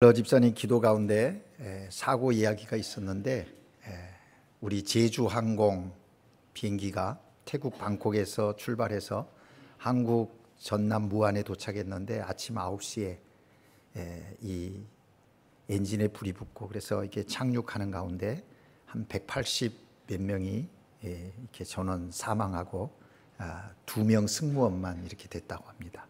집사님 기도 가운데 사고 이야기가 있었는데 우리 제주항공 비행기가 태국 방콕에서 출발해서 한국 전남 무안에 도착했는데 아침 9시에 이 엔진에 불이 붙고 그래서 이렇게 착륙하는 가운데 한 180 몇 명이 이렇게 전원 사망하고 2명 승무원만 이렇게 됐다고 합니다.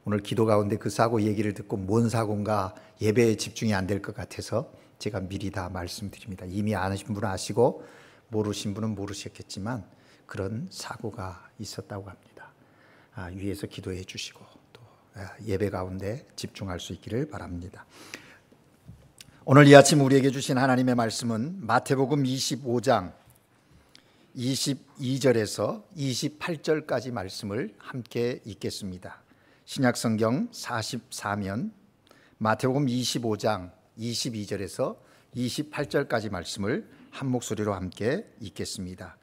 오늘 기도 가운데 그 사고 얘기를 듣고 뭔 사고인가 예배에 집중이 안 될 것 같아서 제가 미리 다 말씀드립니다. 이미 아신 분은 아시고 모르신 분은 모르셨겠지만 그런 사고가 있었다고 합니다. 위에서 기도해 주시고 또 예배 가운데 집중할 수 있기를 바랍니다. 오늘 이 아침 우리에게 주신 하나님의 말씀은 마태복음 25장 22절에서 28절까지 말씀을 함께 읽겠습니다. 신약성경 44면 마태복음 25장 22절에서 28절까지 말씀을 한 목소리로 함께 읽겠습니다.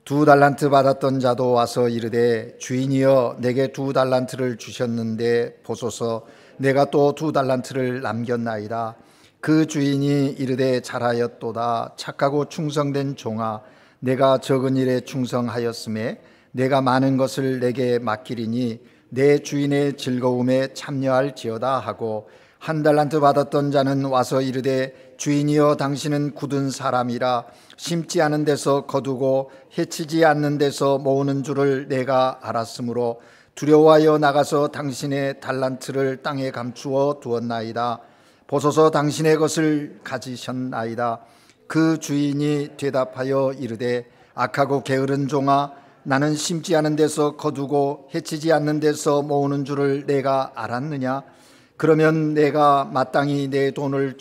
2달란트 받았던 자도 와서 이르되 주인이여 내게 2달란트를 주셨는데 보소서 내가 또 2달란트를 남겼나이다. 그 주인이 이르되 잘하였도다. 착하고 충성된 종아 내가 적은 일에 충성하였음에 내가 많은 것을 내게 맡기리니 내 주인의 즐거움에 참여할지어다 하고 1달란트 받았던 자는 와서 이르되 주인이여 당신은 굳은 사람이라 심지 않은 데서 거두고 해치지 않는 데서 모으는 줄을 내가 알았으므로 두려워하여 나가서 당신의 달란트를 땅에 감추어 두었나이다. 보소서 당신의 것을 가지셨나이다. 그 주인이 대답하여 이르되 악하고 게으른 종아 나는 심지 않은 데서 거두고 해치지 않는 데서 모으는 줄을 내가 알았느냐? 그러면 내가 마땅히 내 돈을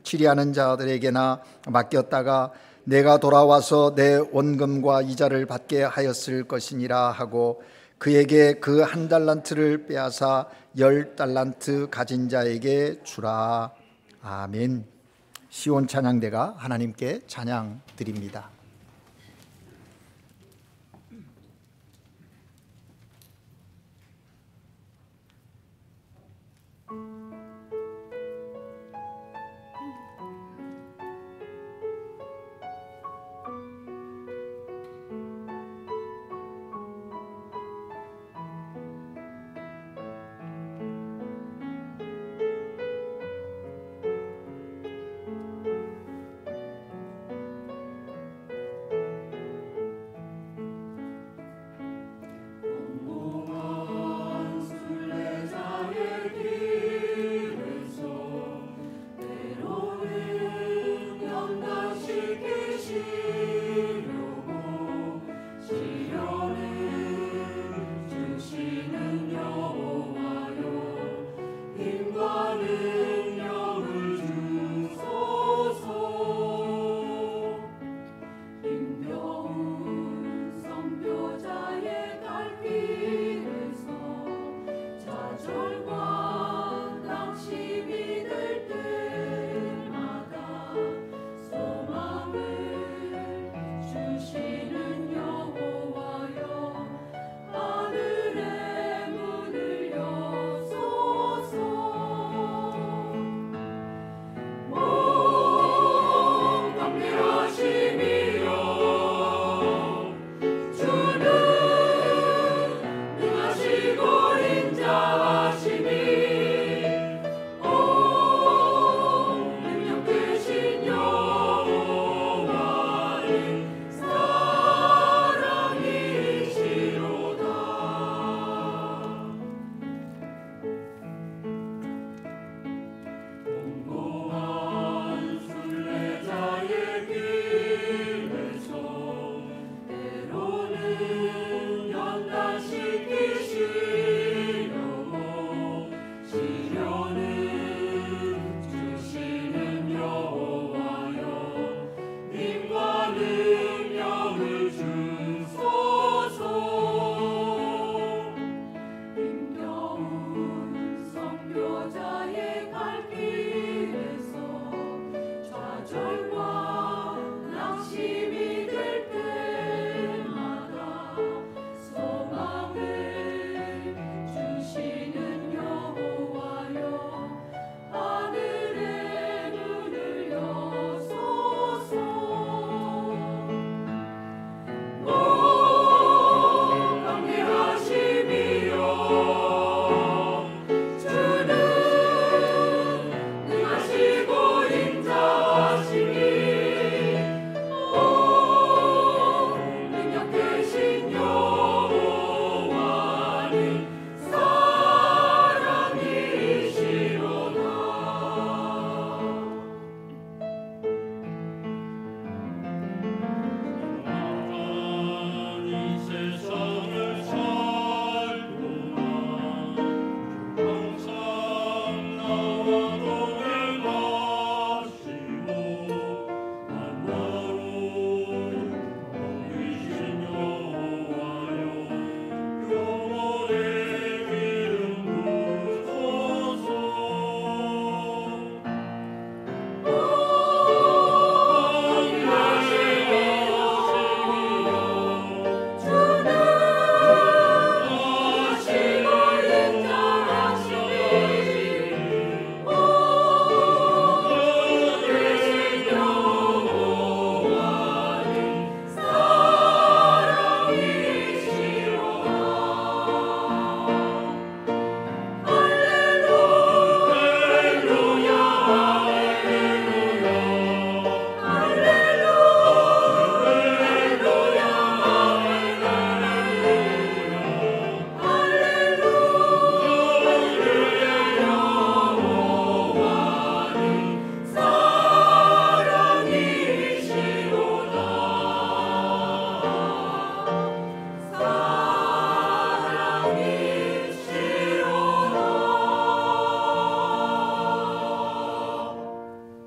취리하는 자들에게나 맡겼다가 내가 돌아와서 내 원금과 이자를 받게 하였을 것이니라 하고 그에게 그 1달란트를 빼앗아 10달란트 가진 자에게 주라. 아멘. 시온 찬양대가 하나님께 찬양 드립니다.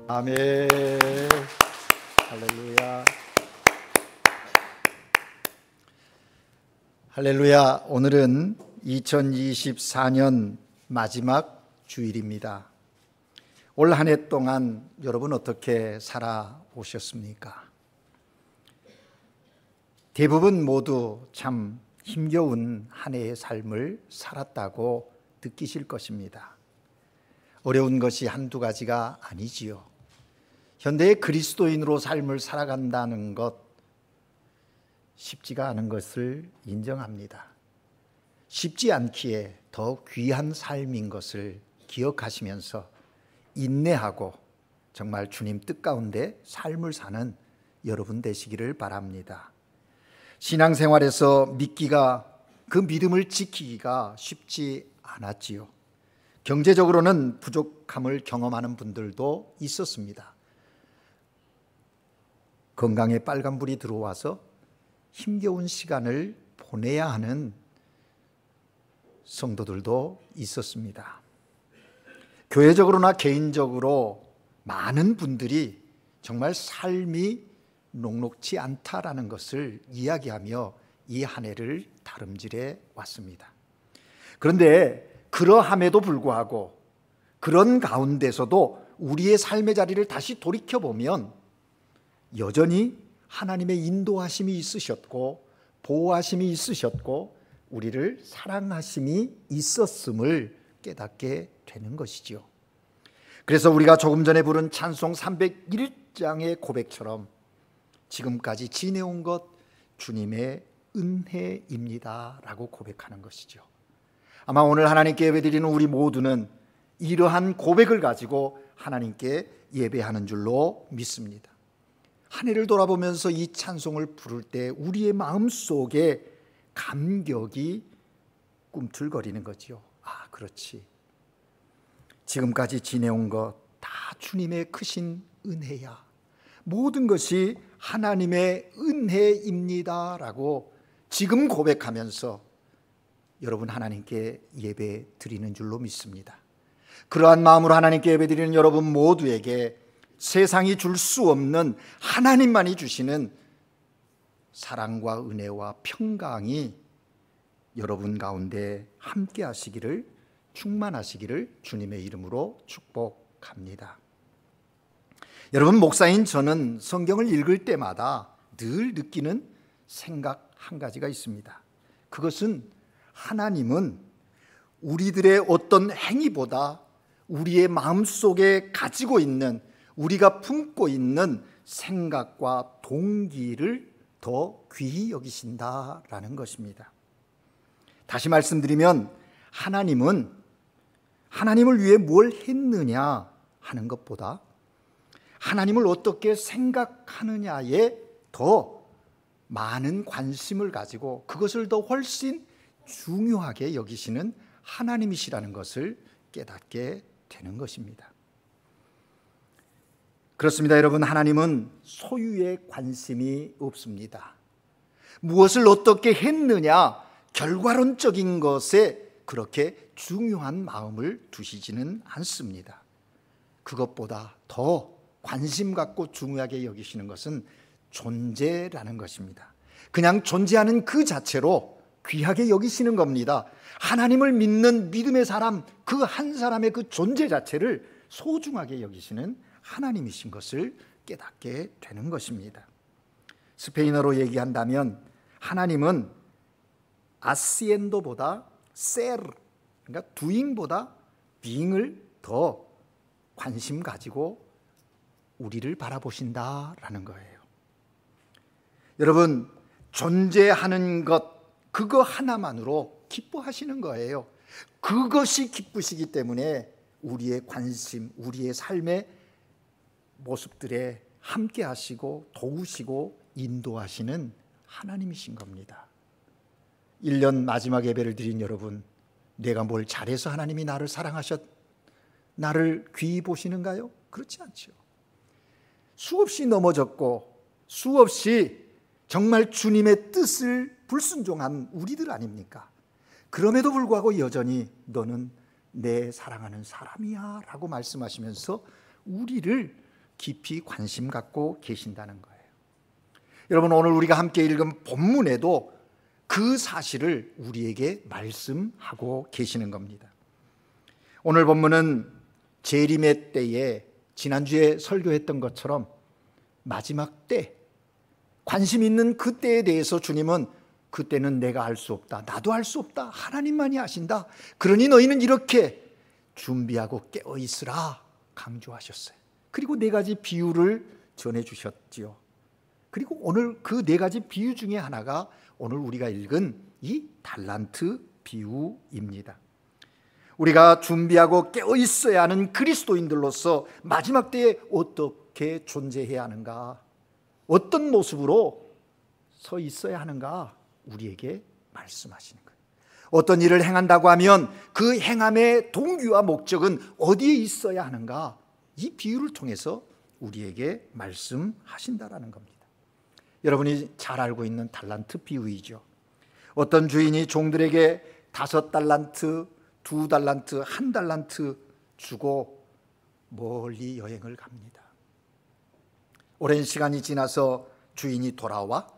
아멘. 할렐루야. 할렐루야. 오늘은 2024년 마지막 주일입니다. 올 한 해 동안 여러분 어떻게 살아오셨습니까? 대부분 모두 참 힘겨운 한 해의 삶을 살았다고 느끼실 것입니다. 어려운 것이 한두 가지가 아니지요. 현대의 그리스도인으로 삶을 살아간다는 것 쉽지가 않은 것을 인정합니다. 쉽지 않기에 더 귀한 삶인 것을 기억하시면서 인내하고 정말 주님 뜻 가운데 삶을 사는 여러분 되시기를 바랍니다. 신앙생활에서 믿기가, 그 믿음을 지키기가 쉽지 않았지요. 경제적으로는 부족함을 경험하는 분들도 있었습니다. 건강에 빨간불이 들어와서 힘겨운 시간을 보내야 하는 성도들도 있었습니다. 교회적으로나 개인적으로 많은 분들이 정말 삶이 녹록지 않다라는 것을 이야기하며 이 한 해를 다름질해 왔습니다. 그런데 그러함에도 불구하고 그런 가운데서도 우리의 삶의 자리를 다시 돌이켜보면 여전히 하나님의 인도하심이 있으셨고 보호하심이 있으셨고 우리를 사랑하심이 있었음을 깨닫게 되는 것이지요. 그래서 우리가 조금 전에 부른 찬송 301장의 고백처럼 지금까지 지내온 것 주님의 은혜입니다 라고 고백하는 것이죠. 아마 오늘 하나님께 예배드리는 우리 모두는 이러한 고백을 가지고 하나님께 예배하는 줄로 믿습니다. 한 해를 돌아보면서 이 찬송을 부를 때 우리의 마음속에 감격이 꿈틀거리는 거지요. 아, 그렇지. 지금까지 지내온 것 다 주님의 크신 은혜야. 모든 것이 하나님의 은혜입니다 라고 지금 고백하면서 여러분 하나님께 예배 드리는 줄로 믿습니다. 그러한 마음으로 하나님께 예배 드리는 여러분 모두에게 세상이 줄 수 없는 하나님만이 주시는 사랑과 은혜와 평강이 여러분 가운데 함께 하시기를, 충만하시기를 주님의 이름으로 축복합니다. 여러분, 목사인 저는 성경을 읽을 때마다 늘 느끼는 생각 한 가지가 있습니다. 그것은 하나님은 우리들의 어떤 행위보다 우리의 마음속에 가지고 있는, 우리가 품고 있는 생각과 동기를 더 귀히 여기신다라는 것입니다. 다시 말씀드리면 하나님은 하나님을 위해 뭘 했느냐 하는 것보다 하나님을 어떻게 생각하느냐에 더 많은 관심을 가지고 그것을 더 훨씬 중요하게 여기시는 하나님이시라는 것을 깨닫게 되는 것입니다. 그렇습니다. 여러분, 하나님은 소유에 관심이 없습니다. 무엇을 어떻게 했느냐, 결과론적인 것에 그렇게 중요한 마음을 두시지는 않습니다. 그것보다 더 관심 갖고 중요하게 여기시는 것은 존재라는 것입니다. 그냥 존재하는 그 자체로 귀하게 여기시는 겁니다. 하나님을 믿는 믿음의 사람, 그 한 사람의 그 존재 자체를 소중하게 여기시는 하나님이신 것을 깨닫게 되는 것입니다. 스페인어로 얘기한다면 하나님은 아시엔도보다 ser, 그러니까 doing보다 being을 더 관심 가지고 우리를 바라보신다라는 거예요. 여러분, 존재하는 것, 그거 하나만으로 기뻐하시는 거예요. 그것이 기쁘시기 때문에 우리의 관심, 우리의 삶의 모습들에 함께 하시고 도우시고 인도하시는 하나님이신 겁니다. 1년 마지막 예배를 드린 여러분, 내가 뭘 잘해서 하나님이 나를 나를 귀히 보시는가요? 그렇지 않죠. 수없이 넘어졌고 수없이 정말 주님의 뜻을 불순종한 우리들 아닙니까? 그럼에도 불구하고 여전히 너는 내 사랑하는 사람이야 라고 말씀하시면서 우리를 깊이 관심 갖고 계신다는 거예요. 여러분, 오늘 우리가 함께 읽은 본문에도 그 사실을 우리에게 말씀하고 계시는 겁니다. 오늘 본문은 재림의 때에 지난주에 설교했던 것처럼 마지막 때, 관심 있는 그 때에 대해서 주님은 그때는 내가 알 수 없다, 나도 알 수 없다, 하나님만이 아신다, 그러니 너희는 이렇게 준비하고 깨어 있으라 강조하셨어요. 그리고 네 가지 비유를 전해주셨지요. 그리고 오늘 그 네 가지 비유 중에 하나가 오늘 우리가 읽은 이 달란트 비유입니다. 우리가 준비하고 깨어 있어야 하는 그리스도인들로서 마지막 때에 어떻게 존재해야 하는가, 어떤 모습으로 서 있어야 하는가 우리에게 말씀하시는 거예요. 어떤 일을 행한다고 하면 그 행함의 동기와 목적은 어디에 있어야 하는가, 이 비유를 통해서 우리에게 말씀하신다라는 겁니다. 여러분이 잘 알고 있는 달란트 비유이죠. 어떤 주인이 종들에게 5달란트, 2달란트, 1달란트 주고 멀리 여행을 갑니다. 오랜 시간이 지나서 주인이 돌아와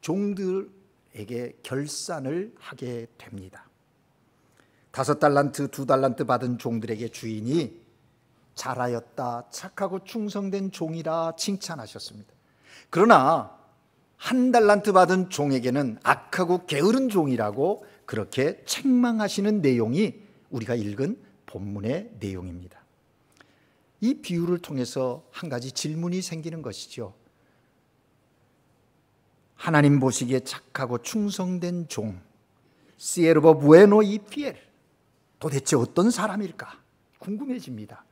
종들에게 결산을 하게 됩니다. 5달란트, 2달란트 받은 종들에게 주인이 잘하였다, 착하고 충성된 종이라 칭찬하셨습니다. 그러나 1달란트 받은 종에게는 악하고 게으른 종이라고 그렇게 책망하시는 내용이 우리가 읽은 본문의 내용입니다. 이 비유를 통해서 한 가지 질문이 생기는 것이죠. 하나님 보시기에 착하고 충성된 종, 시에르보 부에노 이 피엘, 도대체 어떤 사람일까 궁금해집니다.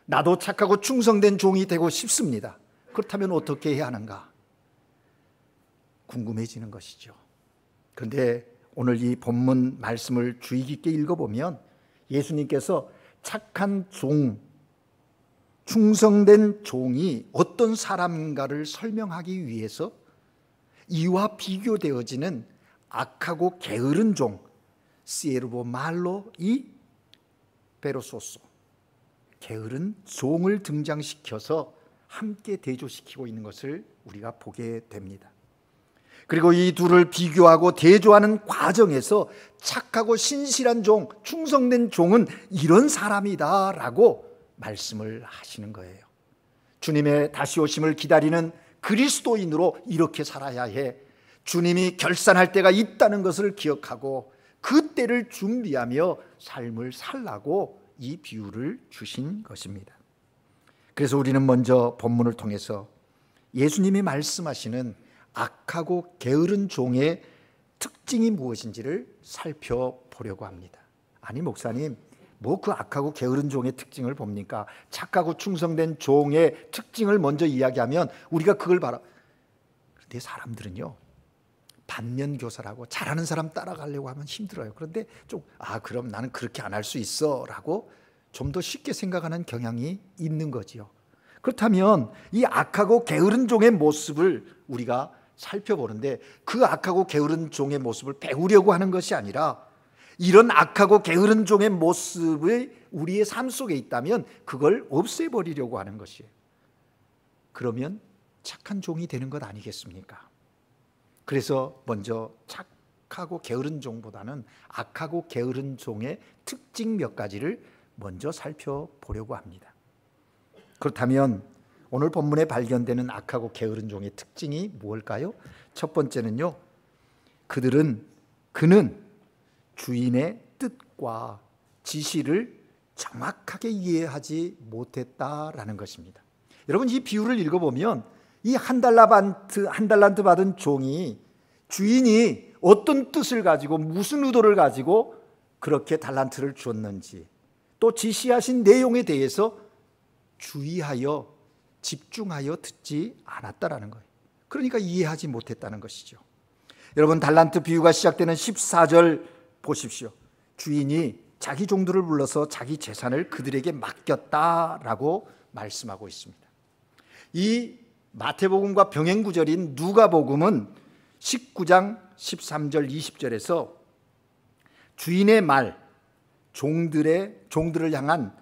나도 착하고 충성된 종이 되고 싶습니다. 그렇다면 어떻게 해야 하는가 궁금해지는 것이죠. 그런데 오늘 이 본문 말씀을 주의 깊게 읽어보면 예수님께서 착한 종, 충성된 종이 어떤 사람인가를 설명하기 위해서 이와 비교되어지는 악하고 게으른 종, 시에르보 말로 이 베로소소, 게으른 종을 등장시켜서 함께 대조시키고 있는 것을 우리가 보게 됩니다. 그리고 이 둘을 비교하고 대조하는 과정에서 착하고 신실한 종, 충성된 종은 이런 사람이다라고 말씀을 하시는 거예요. 주님의 다시 오심을 기다리는 그리스도인으로 이렇게 살아야 해. 주님이 결산할 때가 있다는 것을 기억하고 그 때를 준비하며 삶을 살라고 이 비유를 주신 것입니다. 그래서 우리는 먼저 본문을 통해서 예수님이 말씀하시는 악하고 게으른 종의 특징이 무엇인지를 살펴보려고 합니다. 아니 목사님, 뭐 그 악하고 게으른 종의 특징을 봅니까? 착하고 충성된 종의 특징을 먼저 이야기하면 우리가 그걸 바라. 그런데 사람들은요, 반면교사라고 잘하는 사람 따라가려고 하면 힘들어요. 그런데 좀 그럼 나는 그렇게 안 할 수 있어 라고 좀 더 쉽게 생각하는 경향이 있는 거지요. 그렇다면 이 악하고 게으른 종의 모습을 우리가 살펴보는데 그 악하고 게으른 종의 모습을 배우려고 하는 것이 아니라 이런 악하고 게으른 종의 모습이 우리의 삶 속에 있다면 그걸 없애버리려고 하는 것이에요. 그러면 착한 종이 되는 것 아니겠습니까? 그래서 먼저 착하고 게으른 종보다는 악하고 게으른 종의 특징 몇 가지를 먼저 살펴보려고 합니다. 그렇다면 오늘 본문에 발견되는 악하고 게으른 종의 특징이 무엇일까요? 첫 번째는요, 그는 주인의 뜻과 지시를 정확하게 이해하지 못했다라는 것입니다. 여러분, 이 비유를 읽어보면 이 1달란트 받은 종이 주인이 어떤 뜻을 가지고 무슨 의도를 가지고 그렇게 달란트를 주었는지 또 지시하신 내용에 대해서 주의하여 집중하여 듣지 않았다라는 거예요. 그러니까 이해하지 못했다는 것이죠. 여러분, 달란트 비유가 시작되는 14절 보십시오. 주인이 자기 종들을 불러서 자기 재산을 그들에게 맡겼다라고 말씀하고 있습니다. 이 마태복음과 병행 구절인 누가복음은 19장 13절 20절에서 주인의 말, 종들을 향한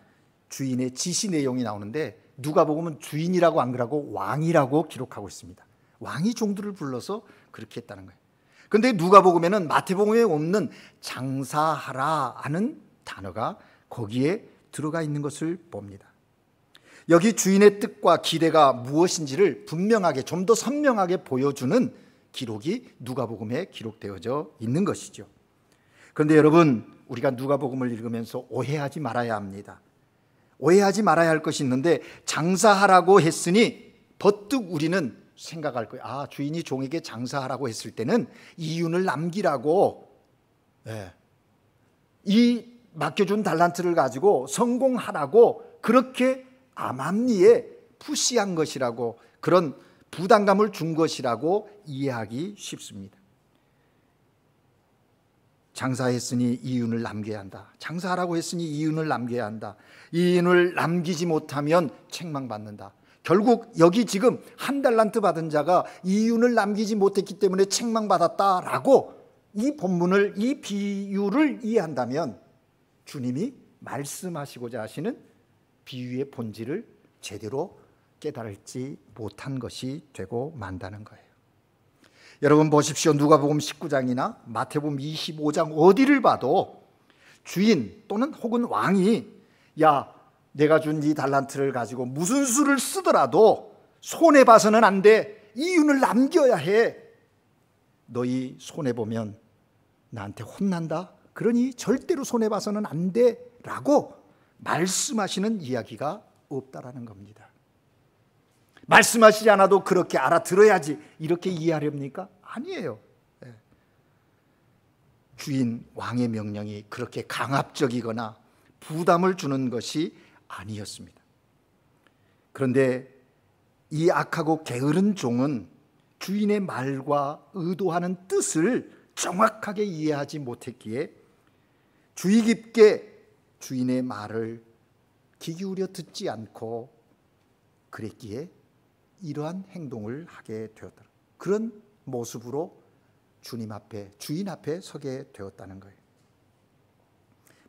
주인의 지시 내용이 나오는데 누가복음은 주인이라고 안 그러고 왕이라고 기록하고 있습니다. 왕이 종들을 불러서 그렇게 했다는 거예요. 그런데 누가복음에는 마태복음에 없는 장사하라 하는 단어가 거기에 들어가 있는 것을 봅니다. 여기 주인의 뜻과 기대가 무엇인지를 분명하게, 좀 더 선명하게 보여주는 기록이 누가복음에 기록되어져 있는 것이죠. 그런데 여러분, 우리가 누가복음을 읽으면서 오해하지 말아야 합니다. 오해하지 말아야 할 것이 있는데, 장사하라고 했으니 버뜩 우리는 생각할 거예요. 아, 주인이 종에게 장사하라고 했을 때는 이윤을 남기라고, 이 맡겨준 달란트를 가지고 성공하라고 그렇게 암암리에 푸시한 것이라고, 그런 부담감을 준 것이라고 이해하기 쉽습니다. 장사했으니 이윤을 남겨야 한다. 장사하라고 했으니 이윤을 남겨야 한다. 이윤을 남기지 못하면 책망받는다. 결국 여기 지금 한 달란트 받은 자가 이윤을 남기지 못했기 때문에 책망받았다라고 이 본문을, 이 비유를 이해한다면 주님이 말씀하시고자 하시는 비유의 본질을 제대로 깨달지 못한 것이 되고 만다는 거예요. 여러분 보십시오. 누가복음 19장이나 마태복음 25장 어디를 봐도 주인 또는 혹은 왕이, 야, 내가 준 이 달란트를 가지고 무슨 수를 쓰더라도 손해봐서는 안 돼. 이윤을 남겨야 해. 너희 손해보면 나한테 혼난다. 그러니 절대로 손해봐서는 안 돼 라고 말씀하시는 이야기가 없다라는 겁니다. 말씀하시지 않아도 그렇게 알아들어야지 이렇게 이해하렵니까? 아니에요. 주인, 왕의 명령이 그렇게 강압적이거나 부담을 주는 것이 아니었습니다. 그런데 이 악하고 게으른 종은 주인의 말과 의도하는 뜻을 정확하게 이해하지 못했기에 주의 깊게 주인의 말을 귀 기울여 듣지 않고 그랬기에 이러한 행동을 하게 되었다. 그런 모습으로 주님 앞에, 주인 앞에 서게 되었다는 거예요.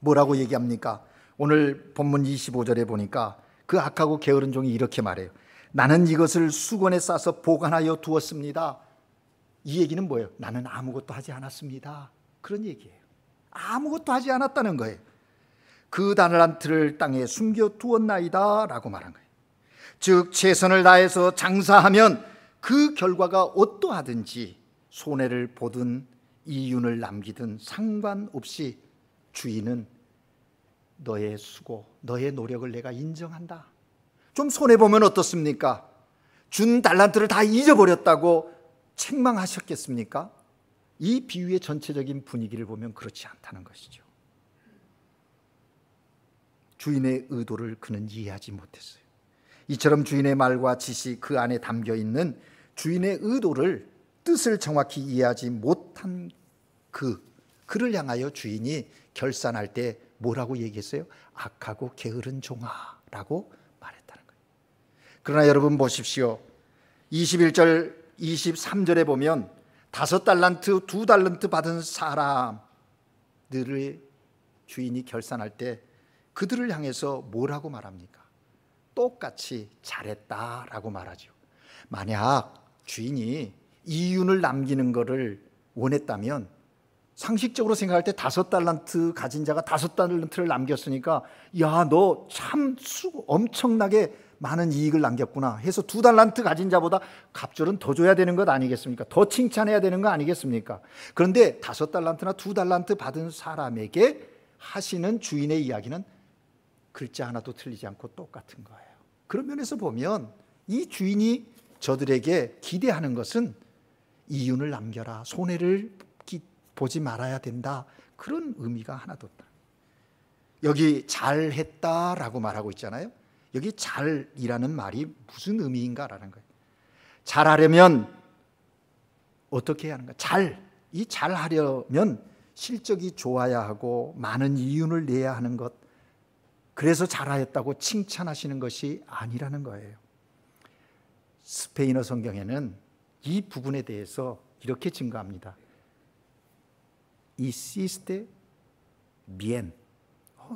뭐라고 얘기합니까? 오늘 본문 25절에 보니까 그 악하고 게으른 종이 이렇게 말해요. 나는 이것을 수건에 싸서 보관하여 두었습니다. 이 얘기는 뭐예요? 나는 아무것도 하지 않았습니다. 그런 얘기예요. 아무것도 하지 않았다는 거예요. 그 달란트를 땅에 숨겨 두었나이다 라고 말한 거예요. 즉 최선을 다해서 장사하면 그 결과가 어떠하든지 손해를 보든 이윤을 남기든 상관없이 주인은 너의 수고, 너의 노력을 내가 인정한다. 좀 손해보면 어떻습니까? 준 달란트를 다 잊어버렸다고 책망하셨겠습니까? 이 비유의 전체적인 분위기를 보면 그렇지 않다는 것이죠. 주인의 의도를 그는 이해하지 못했어요. 이처럼 주인의 말과 지시, 그 안에 담겨 있는 주인의 의도를, 뜻을 정확히 이해하지 못한 그를 향하여 주인이 결산할 때 뭐라고 얘기했어요? 악하고 게으른 종아라고 말했다는 거예요. 그러나 여러분 보십시오. 21절 23절에 보면 5달란트 2달란트 받은 사람들의 주인이 결산할 때 그들을 향해서 뭐라고 말합니까? 똑같이 잘했다라고 말하죠. 만약 주인이 이윤을 남기는 것을 원했다면 상식적으로 생각할 때 5달란트 가진 자가 5달란트를 남겼으니까 야, 너 참 엄청나게 많은 이익을 남겼구나 해서 2달란트 가진 자보다 갑절은 더 줘야 되는 것 아니겠습니까? 더 칭찬해야 되는 거 아니겠습니까? 그런데 5달란트나 2달란트 받은 사람에게 하시는 주인의 이야기는 글자 하나도 틀리지 않고 똑같은 거예요. 그런 면에서 보면 이 주인이 저들에게 기대하는 것은 이윤을 남겨라, 손해를 보지 말아야 된다, 그런 의미가 하나도 없다. 여기 잘했다라고 말하고 있잖아요. 여기 잘이라는 말이 무슨 의미인가라는 거예요. 잘하려면 어떻게 해야 하는가? 이 잘하려면 실적이 좋아야 하고 많은 이윤을 내야 하는 것, 그래서 잘하였다고 칭찬하시는 것이 아니라는 거예요. 스페인어 성경에는 이 부분에 대해서 이렇게 증거합니다. Hiciste bien.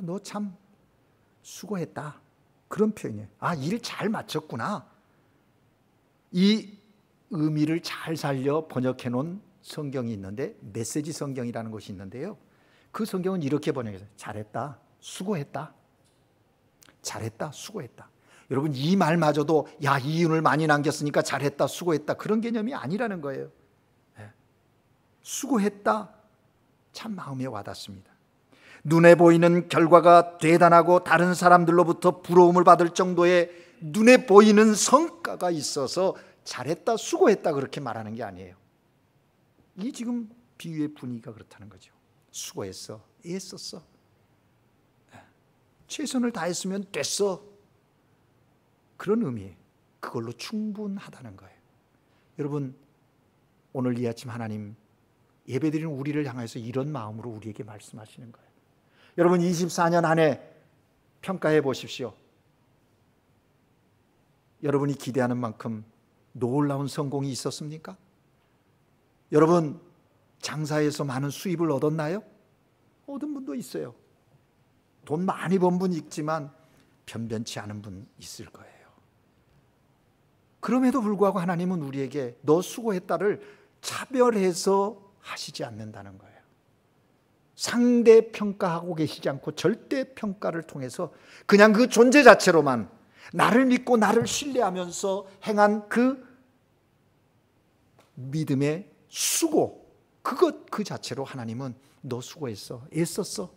너 참 수고했다. 그런 표현이에요. 아, 일 잘 마쳤구나. 이 의미를 잘 살려 번역해 놓은 성경이 있는데, 메시지 성경이라는 것이 있는데요, 그 성경은 이렇게 번역해서 잘했다, 수고했다, 잘했다, 수고했다. 여러분, 이 말마저도 야, 이윤을 많이 남겼으니까 잘했다, 수고했다, 그런 개념이 아니라는 거예요. 수고했다, 참 마음에 와닿습니다. 눈에 보이는 결과가 대단하고 다른 사람들로부터 부러움을 받을 정도의 눈에 보이는 성과가 있어서 잘했다, 수고했다 그렇게 말하는 게 아니에요. 이게 지금 비유의 분위기가 그렇다는 거죠. 수고했어, 애썼어, 최선을 다했으면 됐어, 그런 의미예요. 그걸로 충분하다는 거예요. 여러분, 오늘 이 아침 하나님 예배드리는 우리를 향해서 이런 마음으로 우리에게 말씀하시는 거예요. 여러분, 24년 안에 평가해 보십시오. 여러분이 기대하는 만큼 놀라운 성공이 있었습니까? 여러분, 장사에서 많은 수입을 얻었나요? 얻은 분도 있어요. 돈 많이 번 분 있지만 변변치 않은 분 있을 거예요. 그럼에도 불구하고 하나님은 우리에게 너 수고했다를 차별해서 하시지 않는다는 거예요. 상대 평가하고 계시지 않고 절대 평가를 통해서 그냥 그 존재 자체로만 나를 믿고 나를 신뢰하면서 행한 그 믿음의 수고, 그것 그 자체로 하나님은 너 수고했어, 애썼어,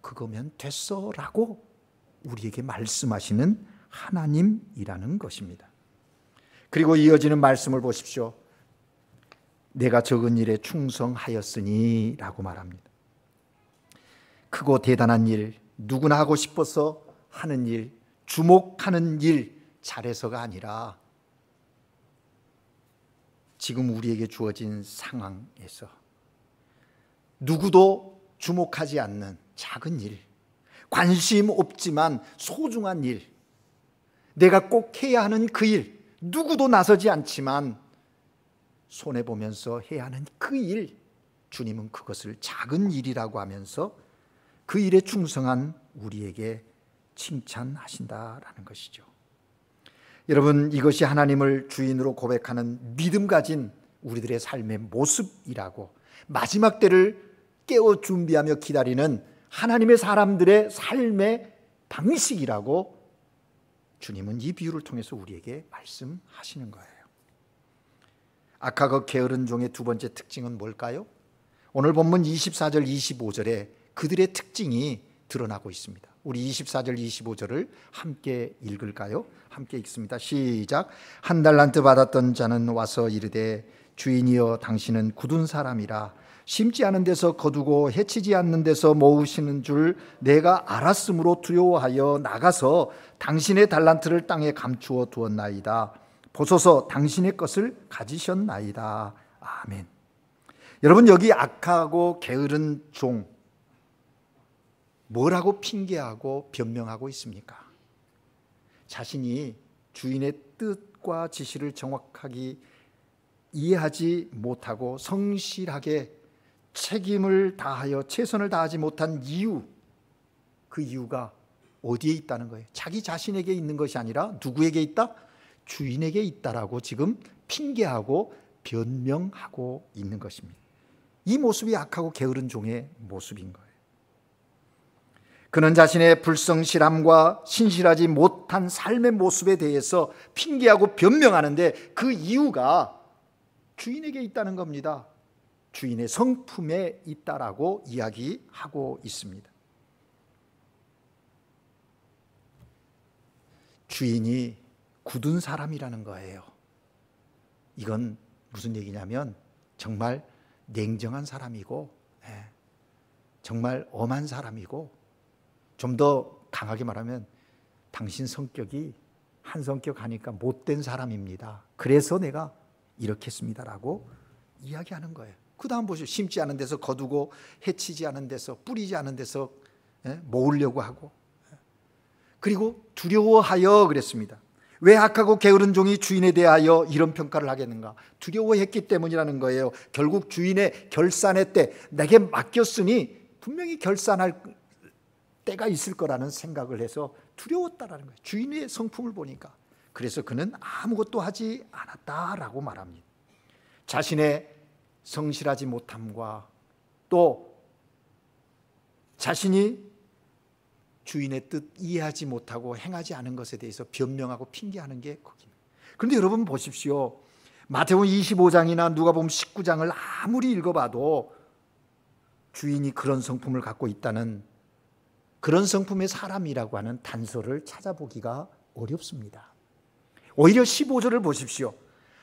그거면 됐어 라고 우리에게 말씀하시는 하나님이라는 것입니다. 그리고 이어지는 말씀을 보십시오. 내가 적은 일에 충성하였으니 라고 말합니다. 크고 대단한 일, 누구나 하고 싶어서 하는 일, 주목하는 일 잘해서가 아니라 지금 우리에게 주어진 상황에서 누구도 주목하지 않는 작은 일, 관심 없지만 소중한 일, 내가 꼭 해야 하는 그 일, 누구도 나서지 않지만 손해보면서 해야 하는 그 일, 주님은 그것을 작은 일이라고 하면서 그 일에 충성한 우리에게 칭찬하신다라는 것이죠. 여러분, 이것이 하나님을 주인으로 고백하는 믿음 가진 우리들의 삶의 모습이라고, 마지막 때를 깨워 준비하며 기다리는 하나님의 사람들의 삶의 방식이라고 주님은 이 비유를 통해서 우리에게 말씀하시는 거예요. 악하고 게으른 종의 두 번째 특징은 뭘까요? 오늘 본문 24절 25절에 그들의 특징이 드러나고 있습니다. 우리 24절 25절을 함께 읽을까요? 함께 읽습니다. 시작. 한 달란트 받았던 자는 와서 이르되 주인이여 당신은 굳은 사람이라 심지 않은 데서 거두고 해치지 않는 데서 모으시는 줄 내가 알았으므로 두려워하여 나가서 당신의 달란트를 땅에 감추어 두었나이다. 보소서 당신의 것을 가지셨나이다. 아멘. 여러분, 여기 악하고 게으른 종 뭐라고 핑계하고 변명하고 있습니까? 자신이 주인의 뜻과 지시를 정확하게 이해하지 못하고 성실하게 책임을 다하여 최선을 다하지 못한 이유, 그 이유가 어디에 있다는 거예요? 자기 자신에게 있는 것이 아니라 누구에게 있다? 주인에게 있다라고 지금 핑계하고 변명하고 있는 것입니다. 이 모습이 악하고 게으른 종의 모습인 거예요. 그는 자신의 불성실함과 신실하지 못한 삶의 모습에 대해서 핑계하고 변명하는데 그 이유가 주인에게 있다는 겁니다. 주인의 성품에 있다라고 이야기하고 있습니다. 주인이 굳은 사람이라는 거예요. 이건 무슨 얘기냐면 정말 냉정한 사람이고 정말 엄한 사람이고, 좀 더 강하게 말하면 당신 성격이 한 성격 하니까 못된 사람입니다. 그래서 내가 이렇게 했습니다라고 이야기하는 거예요. 그 다음 보시죠. 심지 않은 데서 거두고 해치지 않은 데서 뿌리지 않은 데서 모으려고 하고, 그리고 두려워하여 그랬습니다. 왜 악하고 게으른 종이 주인에 대하여 이런 평가를 하겠는가? 두려워했기 때문이라는 거예요. 결국 주인의 결산의 때 내게 맡겼으니 분명히 결산할 때가 있을 거라는 생각을 해서 두려웠다라는 거예요. 주인의 성품을 보니까. 그래서 그는 아무것도 하지 않았다라고 말합니다. 자신의 성실하지 못함과 또 자신이 주인의 뜻 이해하지 못하고 행하지 않은 것에 대해서 변명하고 핑계하는 게 거기입니다. 그런데 여러분 보십시오. 마태복음 25장이나 누가복음 19장을 아무리 읽어봐도 주인이 그런 성품을 갖고 있다는, 그런 성품의 사람이라고 하는 단서를 찾아보기가 어렵습니다. 오히려 15절을 보십시오.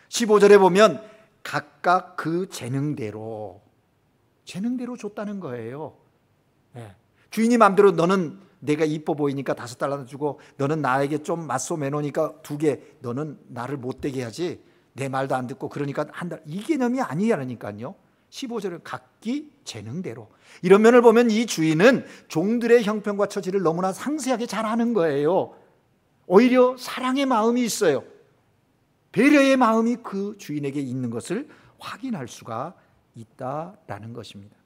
15절에 보면 각각 그 재능대로 줬다는 거예요. 주인이 마음대로 너는 내가 이뻐 보이니까 5달란트 주고, 너는 나에게 좀 맞소 매너니까 2개, 너는 나를 못되게 하지, 내 말도 안 듣고 그러니까 한 달, 이 개념이 아니라니까요. 15절은 각기 재능대로. 이런 면을 보면 이 주인은 종들의 형편과 처지를 너무나 상세하게 잘 아는 거예요. 오히려 사랑의 마음이 있어요. 배려의 마음이 그 주인에게 있는 것을 확인할 수가 있다라는 것입니다.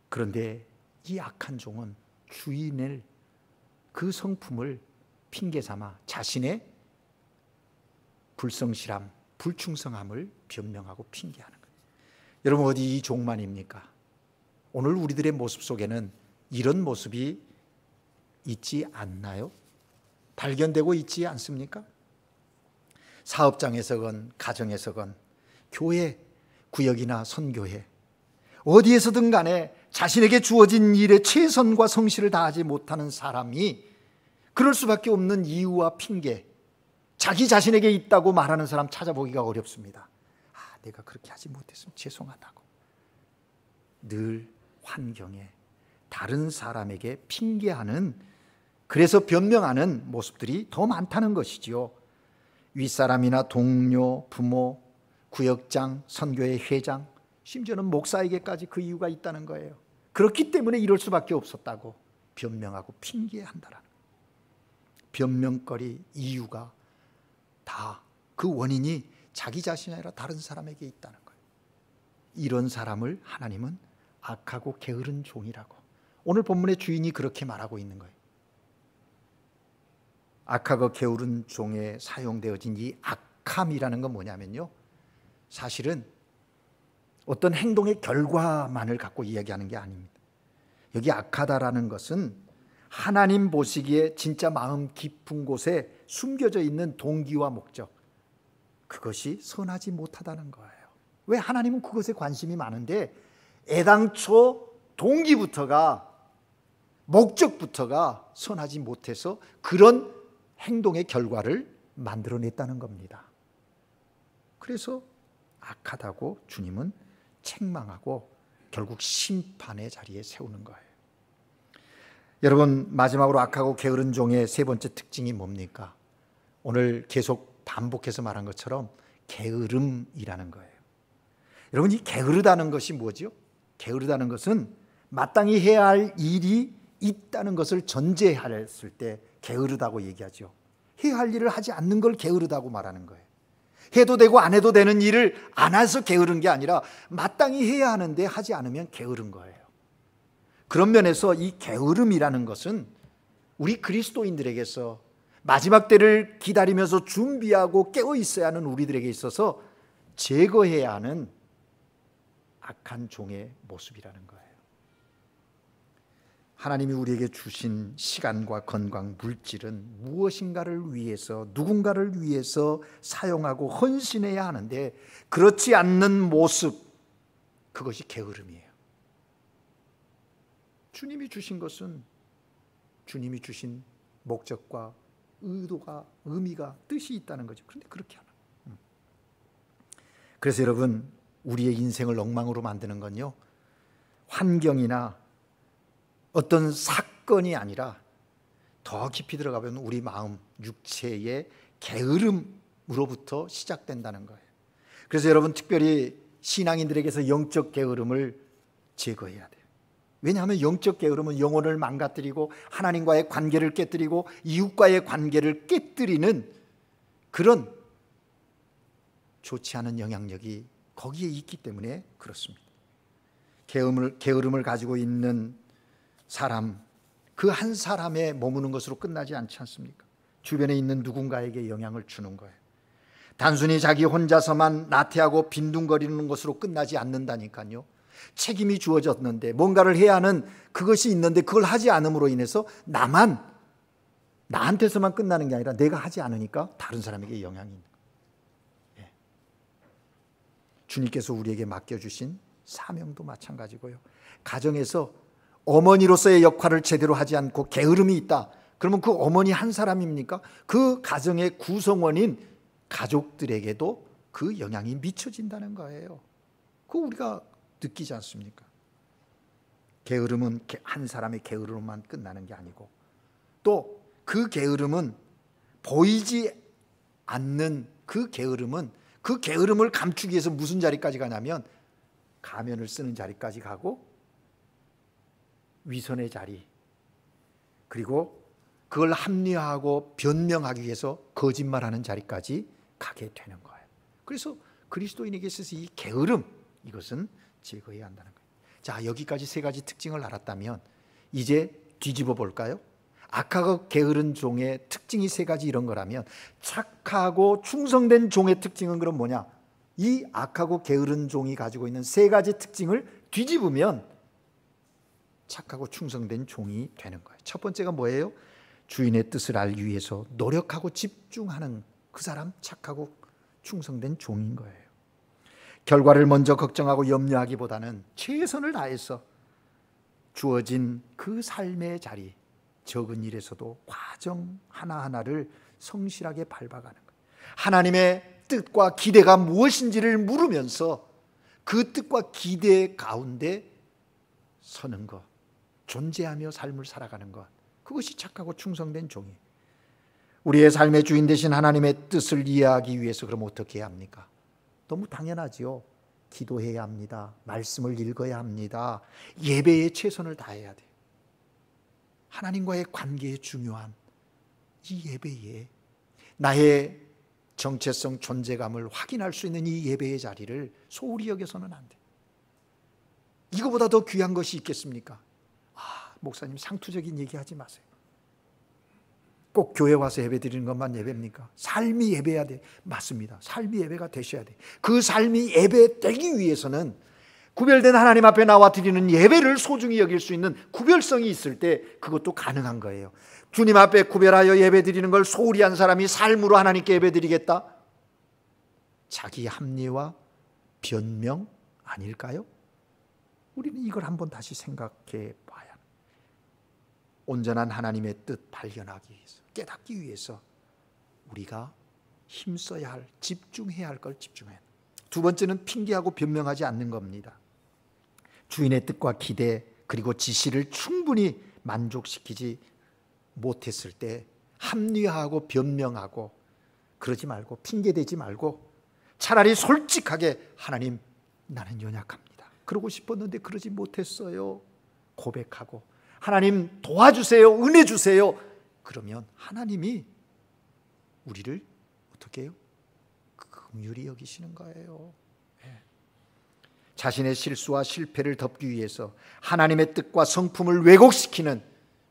그런데 이 악한 종은 주인을, 그 성품을 핑계 삼아 자신의 불성실함, 불충성함을 변명하고 핑계하는 거예요. 여러분, 어디 이 종만입니까? 오늘 우리들의 모습 속에는 이런 모습이 있지 않나요? 발견되고 있지 않습니까? 사업장에서건 가정에서건 교회, 구역이나 선교회, 어디에서든 간에 자신에게 주어진 일에 최선과 성실을 다하지 못하는 사람이 그럴 수밖에 없는 이유와 핑계, 자기 자신에게 있다고 말하는 사람 찾아보기가 어렵습니다. 내가 그렇게 하지 못했으면 죄송하다고. 늘 환경에 다른 사람에게 핑계하는, 그래서 변명하는 모습들이 더 많다는 것이지요. 윗사람이나 동료, 부모, 구역장, 선교회 회장, 심지어는 목사에게까지 그 이유가 있다는 거예요. 그렇기 때문에 이럴 수밖에 없었다고 변명하고 핑계한다라는 거예요. 변명거리, 이유가 다 그 원인이 자기 자신이 아니라 다른 사람에게 있다는 거예요. 이런 사람을 하나님은 악하고 게으른 종이라고, 오늘 본문의 주인이 그렇게 말하고 있는 거예요. 악하고 게으른 종에 사용되어진 이 악함이라는 건 뭐냐면요, 사실은 어떤 행동의 결과만을 갖고 이야기하는 게 아닙니다. 여기 악하다라는 것은 하나님 보시기에 진짜 마음 깊은 곳에 숨겨져 있는 동기와 목적, 그것이 선하지 못하다는 거예요. 왜? 하나님은 그것에 관심이 많은데 애당초 동기부터가, 목적부터가 선하지 못해서 그런 행동의 결과를 만들어냈다는 겁니다. 그래서 악하다고 주님은 책망하고 결국 심판의 자리에 세우는 거예요. 여러분, 마지막으로 악하고 게으른 종의 세 번째 특징이 뭡니까? 오늘 계속 반복해서 말한 것처럼 게으름이라는 거예요. 여러분, 이 게으르다는 것이 뭐죠? 게으르다는 것은 마땅히 해야 할 일이 있다는 것을 전제했을 때 게으르다고 얘기하죠. 해야 할 일을 하지 않는 걸 게으르다고 말하는 거예요. 해도 되고 안 해도 되는 일을 안 해서 게으른 게 아니라 마땅히 해야 하는데 하지 않으면 게으른 거예요. 그런 면에서 이 게으름이라는 것은 우리 그리스도인들에게서 마지막 때를 기다리면서 준비하고 깨어 있어야 하는 우리들에게 있어서 제거해야 하는 악한 종의 모습이라는 거예요. 하나님이 우리에게 주신 시간과 건강, 물질은 무엇인가를 위해서, 누군가를 위해서 사용하고 헌신해야 하는데 그렇지 않는 모습, 그것이 게으름이에요. 주님이 주신 것은 주님이 주신 목적과 의도가, 의미가, 뜻이 있다는 거죠. 그런데 그렇게 하나. 그래서 여러분, 우리의 인생을 엉망으로 만드는 건요, 환경이나 어떤 사건이 아니라 더 깊이 들어가면 우리 마음, 육체의 게으름으로부터 시작된다는 거예요. 그래서 여러분, 특별히 신앙인들에게서 영적 게으름을 제거해야 돼요. 왜냐하면 영적 게으름은 영혼을 망가뜨리고 하나님과의 관계를 깨뜨리고 이웃과의 관계를 깨뜨리는 그런 좋지 않은 영향력이 거기에 있기 때문에 그렇습니다. 게으름을 가지고 있는 사람, 그 한 사람에 머무는 것으로 끝나지 않지 않습니까? 주변에 있는 누군가에게 영향을 주는 거예요. 단순히 자기 혼자서만 나태하고 빈둥거리는 것으로 끝나지 않는다니까요. 책임이 주어졌는데 뭔가를 해야 하는 그것이 있는데 그걸 하지 않음으로 인해서 나한테서만 끝나는 게 아니라 내가 하지 않으니까 다른 사람에게 영향이 있는 거예요. 예. 주님께서 우리에게 맡겨주신 사명도 마찬가지고요. 가정에서 어머니로서의 역할을 제대로 하지 않고 게으름이 있다. 그러면 그 어머니 한 사람입니까? 그 가정의 구성원인 가족들에게도 그 영향이 미쳐진다는 거예요. 그거 우리가 느끼지 않습니까? 게으름은 한 사람의 게으름만 끝나는 게 아니고 또 그 게으름은 보이지 않는 그 게으름을 감추기 위해서 무슨 자리까지 가냐면 가면을 쓰는 자리까지 가고 위선의 자리, 그리고 그걸 합리화하고 변명하기 위해서 거짓말하는 자리까지 가게 되는 거예요. 그래서 그리스도인에게 있어서 이 게으름, 이것은 제거해야 한다는 거예요. 자, 여기까지 세 가지 특징을 알았다면 이제 뒤집어 볼까요? 악하고 게으른 종의 특징이 세 가지 이런 거라면 착하고 충성된 종의 특징은 그럼 뭐냐? 이 악하고 게으른 종이 가지고 있는 세 가지 특징을 뒤집으면 착하고 충성된 종이 되는 거예요. 첫 번째가 뭐예요? 주인의 뜻을 알기 위해서 노력하고 집중하는 그 사람, 착하고 충성된 종인 거예요. 결과를 먼저 걱정하고 염려하기보다는 최선을 다해서 주어진 그 삶의 자리, 적은 일에서도 과정 하나하나를 성실하게 밟아가는 거예요. 하나님의 뜻과 기대가 무엇인지를 물으면서 그 뜻과 기대 가운데 서는 것, 존재하며 삶을 살아가는 것, 그것이 착하고 충성된 종이에요. 우리의 삶의 주인 되신 하나님의 뜻을 이해하기 위해서 그럼 어떻게 해야 합니까? 너무 당연하지요. 기도해야 합니다. 말씀을 읽어야 합니다. 예배에 최선을 다해야 돼요. 하나님과의 관계에 중요한 이 예배에 나의 정체성, 존재감을 확인할 수 있는 이 예배의 자리를 소홀히 여겨서는 안 돼요. 이거보다 더 귀한 것이 있겠습니까? 목사님 상투적인 얘기하지 마세요. 꼭 교회 와서 예배 드리는 것만 예배입니까? 삶이 예배해야 돼. 맞습니다. 삶이 예배가 되셔야 돼. 그 삶이 예배 되기 위해서는 구별된 하나님 앞에 나와 드리는 예배를 소중히 여길 수 있는 구별성이 있을 때 그것도 가능한 거예요. 주님 앞에 구별하여 예배 드리는 걸 소홀히 한 사람이 삶으로 하나님께 예배 드리겠다? 자기 합리화, 변명 아닐까요? 우리는 이걸 한번 다시 생각해 봐야 합니다. 온전한 하나님의 뜻 발견하기 위해서, 깨닫기 위해서 우리가 힘써야 할, 집중해야 할 걸 집중해야 합니다. 두 번째는 핑계하고 변명하지 않는 겁니다. 주인의 뜻과 기대 그리고 지시를 충분히 만족시키지 못했을 때 합리화하고 변명하고 그러지 말고 핑계대지 말고 차라리 솔직하게 하나님, 나는 연약합니다. 그러고 싶었는데 그러지 못했어요. 고백하고 하나님 도와주세요. 은혜 주세요. 그러면 하나님이 우리를 어떻게 해요? 긍휼히 여기시는 거예요. 자신의 실수와 실패를 덮기 위해서 하나님의 뜻과 성품을 왜곡시키는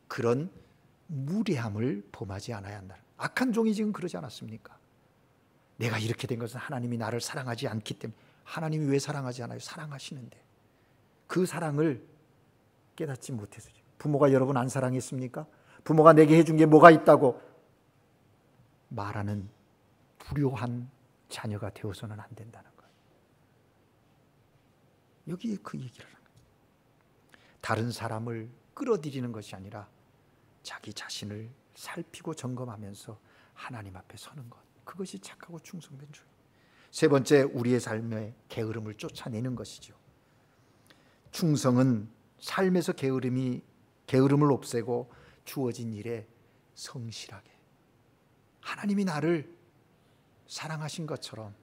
그런 무례함을 범하지 않아야 한다. 악한 종이 지금 그러지 않았습니까? 내가 이렇게 된 것은 하나님이 나를 사랑하지 않기 때문에. 하나님이 왜 사랑하지 않아요? 사랑하시는데 그 사랑을 깨닫지 못해서. 부모가 여러분 안 사랑했습니까? 부모가 내게 해준 게 뭐가 있다고 말하는 불효한 자녀가 되어서는 안 된다는 거예요. 여기에 그 얘기를 하는 거예요. 다른 사람을 끌어들이는 것이 아니라 자기 자신을 살피고 점검하면서 하나님 앞에 서는 것, 그것이 착하고 충성된 줄. 세 번째, 우리의 삶의 게으름을 쫓아내는 것이죠. 충성은 삶에서 게으름을 없애고 주어진 일에 성실하게, 하나님이 나를 사랑하신 것처럼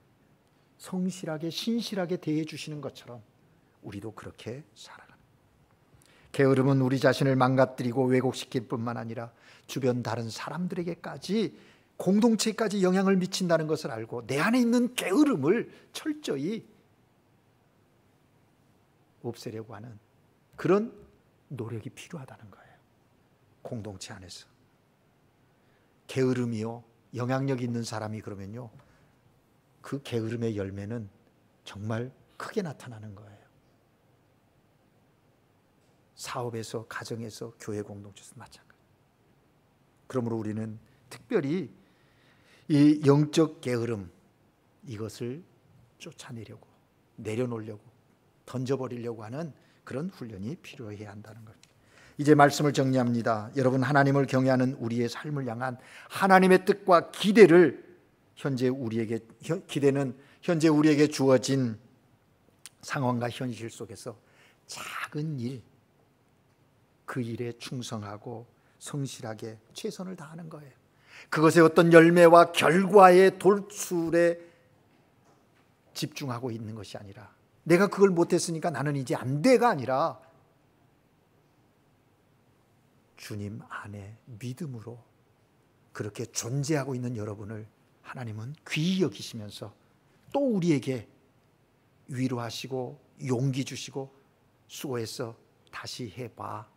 성실하게 신실하게 대해 주시는 것처럼 우리도 그렇게 살아가는. 게으름은 우리 자신을 망가뜨리고 왜곡시킬 뿐만 아니라 주변 다른 사람들에게까지, 공동체까지 영향을 미친다는 것을 알고 내 안에 있는 게으름을 철저히 없애려고 하는 그런 노력이 필요하다는 거예요. 공동체 안에서. 게으름이요, 영향력 있는 사람이 그러면요, 그 게으름의 열매는 정말 크게 나타나는 거예요. 사업에서, 가정에서, 교회 공동체에서 마찬가지. 그러므로 우리는 특별히 이 영적 게으름, 이것을 쫓아내려고, 내려놓으려고, 던져버리려고 하는 그런 훈련이 필요해야 한다는 것. 이제 말씀을 정리합니다. 여러분, 하나님을 경외하는 우리의 삶을 향한 하나님의 뜻과 기대를 기대는 현재 우리에게 주어진 상황과 현실 속에서 작은 일, 그 일에 충성하고 성실하게 최선을 다하는 거예요. 그것의 어떤 열매와 결과의 돌출에 집중하고 있는 것이 아니라, 내가 그걸 못했으니까 나는 이제 안 돼가 아니라, 주님 안에 믿음으로 그렇게 존재하고 있는 여러분을 하나님은 귀히 여기시면서 또 우리에게 위로하시고 용기 주시고, 수고해서 다시 해봐,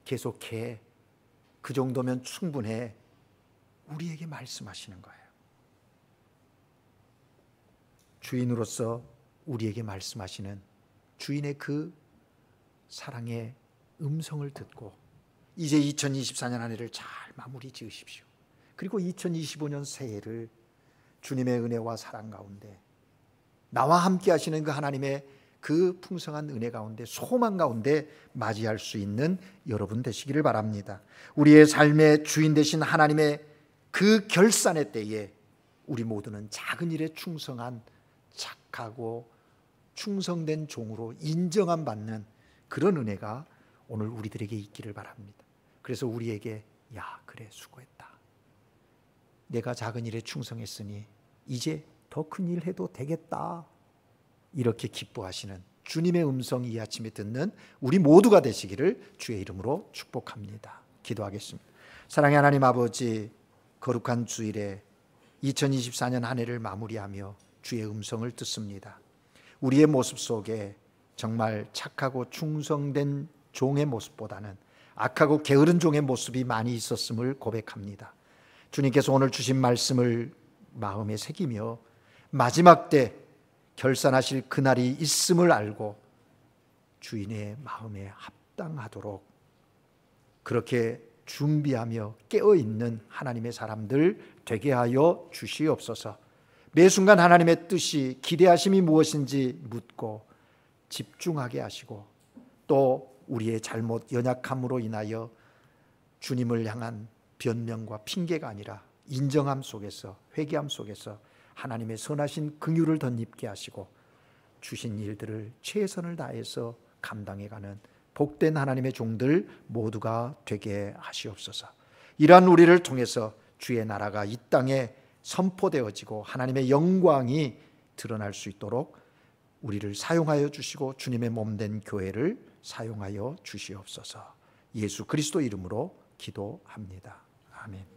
계속해, 그 정도면 충분해, 우리에게 말씀하시는 거예요. 주인으로서 우리에게 말씀하시는 주인의 그 사랑의 음성을 듣고 이제 2024년 한 해를 잘 마무리 지으십시오. 그리고 2025년 새해를 주님의 은혜와 사랑 가운데, 나와 함께 하시는 그 하나님의 그 풍성한 은혜 가운데, 소망 가운데 맞이할 수 있는 여러분 되시기를 바랍니다. 우리의 삶의 주인 되신 하나님의 그 결산의 때에 우리 모두는 작은 일에 충성한, 착하고 충성된 종으로 인정함 받는 그런 은혜가 오늘 우리들에게 있기를 바랍니다. 그래서 우리에게, 야, 그래, 수고했다, 내가 작은 일에 충성했으니 이제 더 큰 일 해도 되겠다, 이렇게 기뻐하시는 주님의 음성 이 아침에 듣는 우리 모두가 되시기를 주의 이름으로 축복합니다. 기도하겠습니다. 사랑의 하나님 아버지, 거룩한 주일에 2024년 한 해를 마무리하며 주의 음성을 듣습니다. 우리의 모습 속에 정말 착하고 충성된 종의 모습보다는 악하고 게으른 종의 모습이 많이 있었음을 고백합니다. 주님께서 오늘 주신 말씀을 마음에 새기며 마지막 때 결산하실 그날이 있음을 알고 주인의 마음에 합당하도록 그렇게 준비하며 깨어있는 하나님의 사람들 되게 하여 주시옵소서. 매 순간 하나님의 뜻이, 기대하심이 무엇인지 묻고 집중하게 하시고, 또 우리의 잘못 연약함으로 인하여 주님을 향한 변명과 핑계가 아니라 인정함 속에서, 회개함 속에서 하나님의 선하신 긍휼을 덧입게 하시고 주신 일들을 최선을 다해서 감당해가는 복된 하나님의 종들 모두가 되게 하시옵소서. 이러한 우리를 통해서 주의 나라가 이 땅에 선포되어지고 하나님의 영광이 드러날 수 있도록 우리를 사용하여 주시고 주님의 몸된 교회를 사용하여 주시옵소서. 예수 그리스도 이름으로 기도합니다. 아멘.